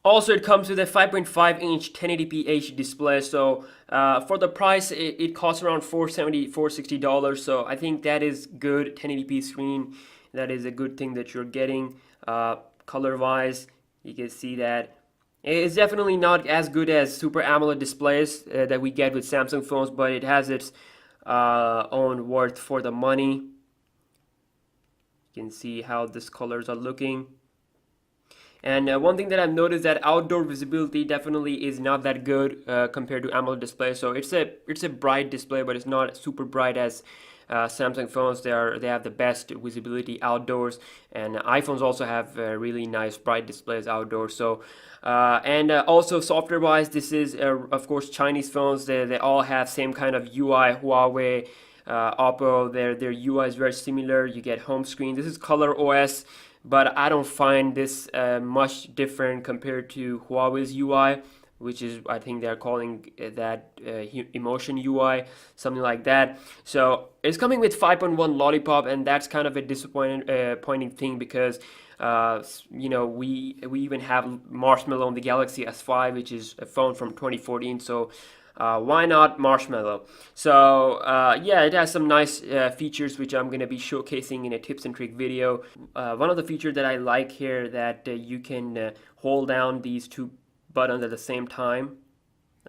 Also, it comes with a 5.5-inch 1080p HD display. So for the price, it costs around $470, $460. So I think that is good. 1080p screen. That is a good thing that you're getting. Color-wise, you can see that it's definitely not as good as Super AMOLED displays that we get with Samsung phones, but it has its own worth for the money. You can see how these colors are looking. And one thing that I've noticed that outdoor visibility definitely is not that good compared to AMOLED display. So it's a bright display, but it's not super bright as Samsung phones. They have the best visibility outdoors, and iPhones also have really nice bright displays outdoors. So and also software wise, this is of course Chinese phones. They all have same kind of UI. Huawei, Oppo, their UI is very similar. You get home screen. This is Color OS, but I don't find this much different compared to Huawei's UI, which is, I think they're calling that emotion UI, something like that. So it's coming with 5.1 Lollipop, and that's kind of a disappointing thing because you know, we even have Marshmallow on the Galaxy S5, which is a phone from 2014. So why not Marshmallow? So yeah, it has some nice features which I'm going to be showcasing in a tips and trick video. One of the features that I like here that you can hold down these two buttons at the same time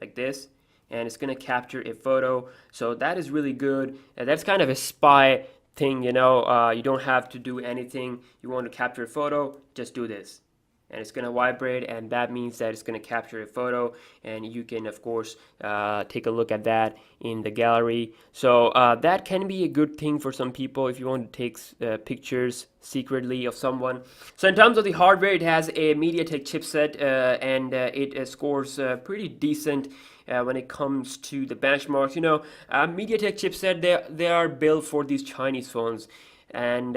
like this, and it's going to capture a photo. So that is really good. That's kind of a spy thing, you know. You don't have to do anything. You want to capture a photo, just do this, and it's going to vibrate, and that means that it's going to capture a photo, and you can of course take a look at that in the gallery. So that can be a good thing for some people if you want to take pictures secretly of someone. So in terms of the hardware, it has a MediaTek chipset, and it scores pretty decent when it comes to the benchmarks. You know, MediaTek chipset, they are built for these Chinese phones, and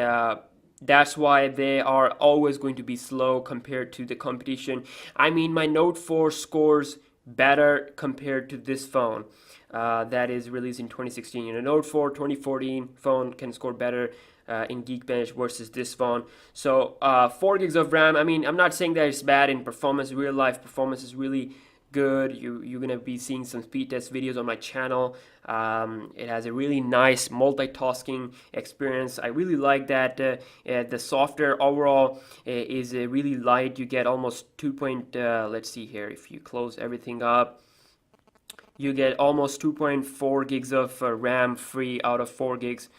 that's why they are always going to be slow compared to the competition. I mean, my Note 4 scores better compared to this phone that is released in 2016. You know, Note 4 2014 phone can score better in Geekbench versus this phone. So 4 gigs of RAM. I mean, I'm not saying that it's bad in performance. Real life performance is really good. You're gonna be seeing some speed test videos on my channel. It has a really nice multitasking experience. I really like that. The software overall is really light. You get almost 2. Let's see here. If you close everything up, you get almost 2.4 gigs of RAM free out of 4 gigs.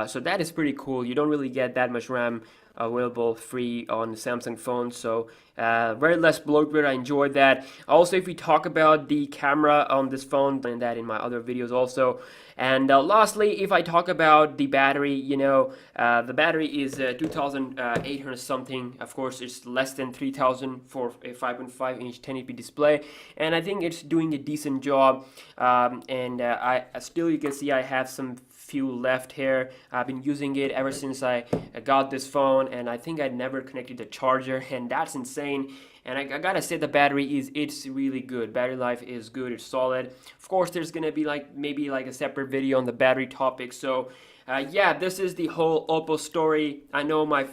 So that is pretty cool. You don't really get that much RAM available free on Samsung phones, so very less bloatware. I enjoyed that. Also, if we talk about the camera on this phone, and that in my other videos also. And lastly, if I talk about the battery, you know, the battery is 2,800 something. Of course, it's less than 3,000 for a 5.5-inch 1080p display, and I think it's doing a decent job. And I still, you can see I have some few left here. I've been using it ever since I got this phone, and I think I never connected the charger, and that's insane. And I gotta say, the battery it's really good. Battery life is good, it's solid. Of course, there's gonna be maybe a separate video on the battery topic. So yeah, this is the whole Oppo story. I know my